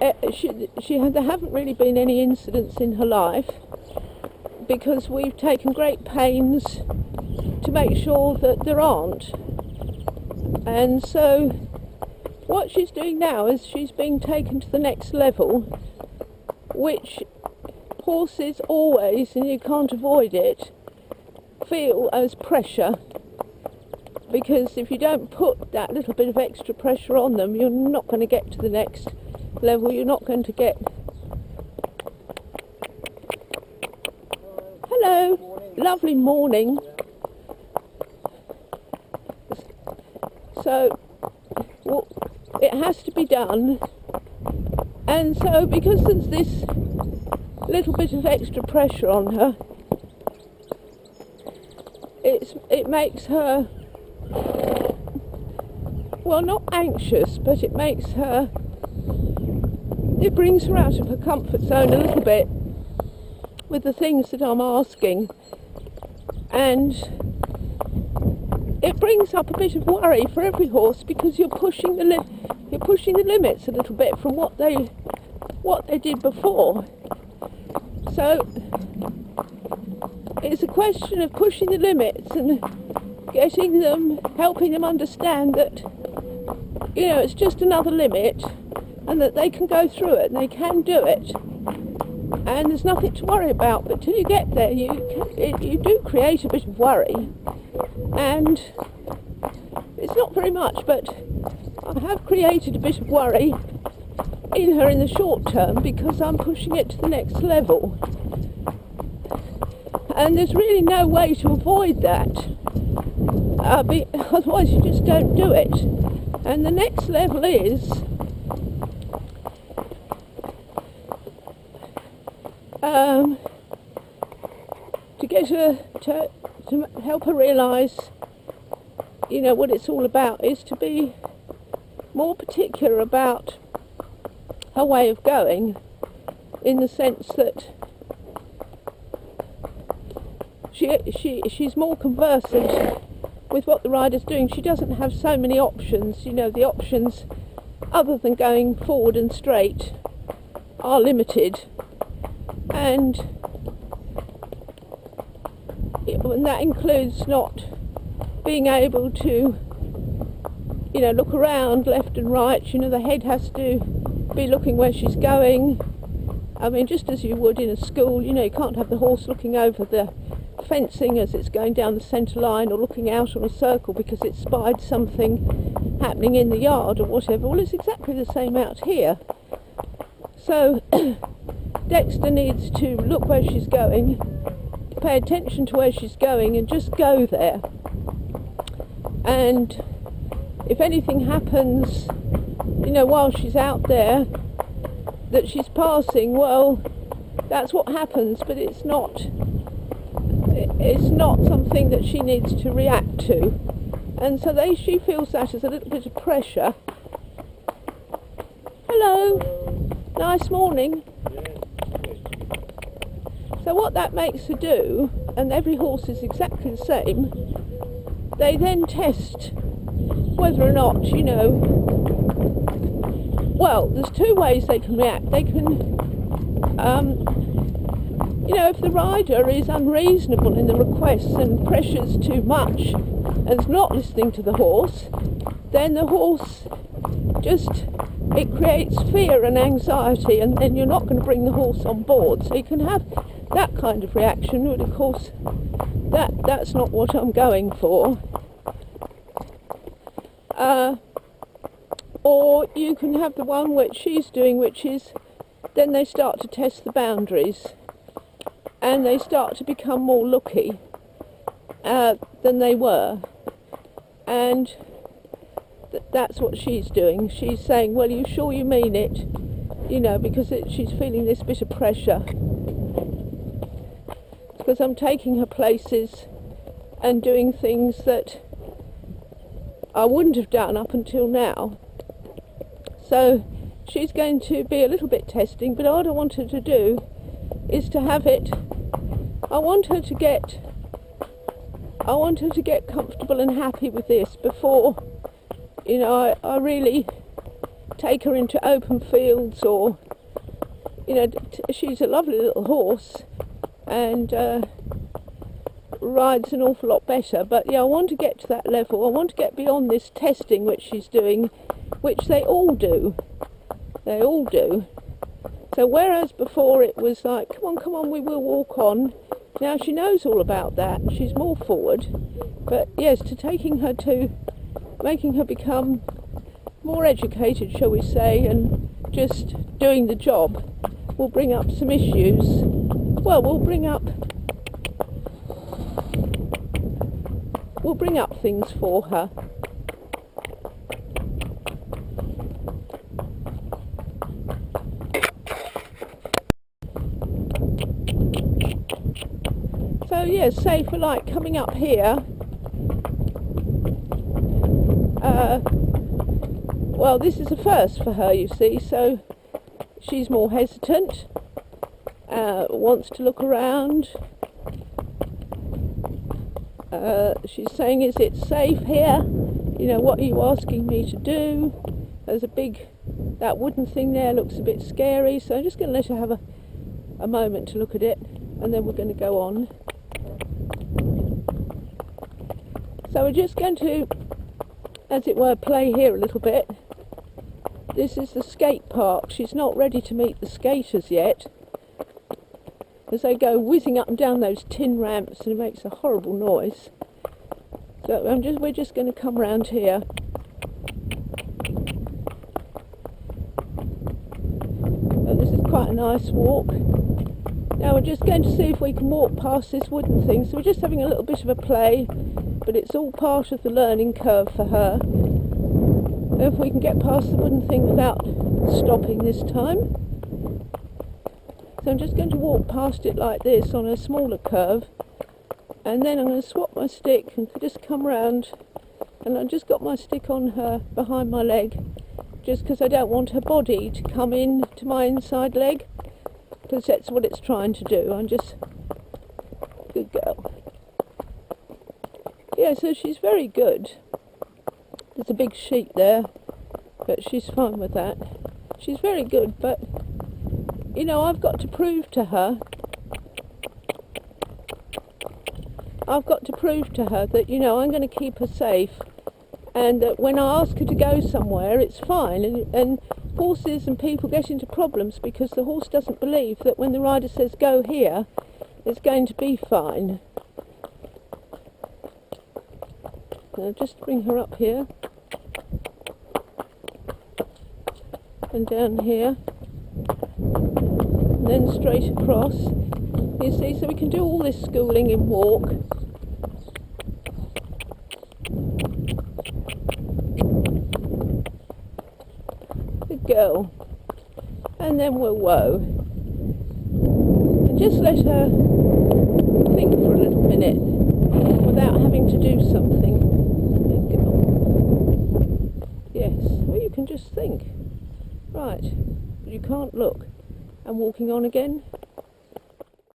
there haven't really been any incidents in her life, because we've taken great pains to make sure that there aren't. And so what she's doing now is she's being taken to the next level, which horses always, and you can't avoid it, feel as pressure, because if you don't put that little bit of extra pressure on them, you're not going to get to the next level. You're not going to get... Hello, lovely morning. So well, it has to be done, and so because there's this little bit of extra pressure on her, it makes her, well, not anxious, but it brings her out of her comfort zone a little bit with the things that I'm asking, and it brings up a bit of worry for every horse, because you're pushing the limits a little bit from what they did before. So it's a question of pushing the limits and helping them understand that, you know, it's just another limit, and that they can go through it and they can do it, and there's nothing to worry about. But till you get there, you do create a bit of worry, and it's not very much, but I have created a bit of worry in her in the short term, because I'm pushing it to the next level, and there's really no way to avoid that, otherwise you just don't do it. And the next level is to get her to help her realise, you know, what it's all about is to be more particular about her way of going, in the sense that she's more conversant with what the rider's doing. She doesn't have so many options. You know, the options other than going forward and straight are limited, and that includes not being able to, you know, look around left and right. You know, the head has to be looking where she's going. I mean, just as you would in a school, you know, you can't have the horse looking over the fencing as it's going down the centre line, or looking out on a circle because it spied something happening in the yard or whatever. Well, it's exactly the same out here. So Dexter needs to look where she's going, pay attention to where she's going, and just go there. And if anything happens, you know, while she's out there that she's passing, well, that's what happens, but it's not something that she needs to react to. And so she feels that as a little bit of pressure. Hello, nice morning. So what that makes her do, and every horse is exactly the same, they then test whether or not, you know, well, there's two ways they can react. They can, you know, if the rider is unreasonable in the requests and pressures too much and is not listening to the horse, then the horse it creates fear and anxiety, and then you're not going to bring the horse on board. So you can have that kind of reaction, but of course that's not what I'm going for. Or you can have the one which she's doing, which is then they start to test the boundaries, and they start to become more looky than they were. And that's what she's doing. She's saying, well, are you sure you mean it? You know, because she's feeling this bit of pressure. Because I'm taking her places and doing things that I wouldn't have done up until now. So she's going to be a little bit testing, but what I want her to do is to have it, I want her to get comfortable and happy with this before, you know, I really take her into open fields, or you know, she's a lovely little horse and rides an awful lot better. But yeah, I want to get to that level. I want to get beyond this testing which she's doing, which they all do. They all do. So whereas before it was like, come on, we will walk on. Now she knows all about that. She's more forward. But yes, to taking her to making her become more educated, shall we say, and just doing the job will bring up some issues. Well, we'll bring up things for her. So yes, say for like coming up here, well, this is a first for her, you see, so she's more hesitant, wants to look around. She's saying, is it safe here? You know, what are you asking me to do? There's that wooden thing there looks a bit scary, so I'm just going to let her have a moment to look at it, and then we're going to go on. So we're just going to, as it were, play here a little bit. This is the skate park. She's not ready to meet the skaters yet, as they go whizzing up and down those tin ramps, and it makes a horrible noise. So we're just going to come round here. So this is quite a nice walk. Now we're just going to see if we can walk past this wooden thing. So we're just having a little bit of a play, but it's all part of the learning curve for her. If we can get past the wooden thing without stopping this time. So I'm just going to walk past it like this on a smaller curve, and then I'm going to swap my stick and just come round, and I've just got my stick on her behind my leg, just because I don't want her body to come in to my inside leg, because that's what it's trying to do. I'm just, good girl. Yeah, so she's very good. There's a big sheep there, but she's fine with that. She's very good, but you know, I've got to prove to her that, you know, I'm going to keep her safe, and that when I ask her to go somewhere, it's fine. And horses and people get into problems because the horse doesn't believe that when the rider says go here, it's going to be fine. I'll just bring her up here and down here, and then straight across. You see, so we can do all this schooling in walk. Good girl. And then we'll whoa. And just let her think for a little minute without having to do something. Good girl. Yes, well, you can just think. Right, but you can't look. And walking on again.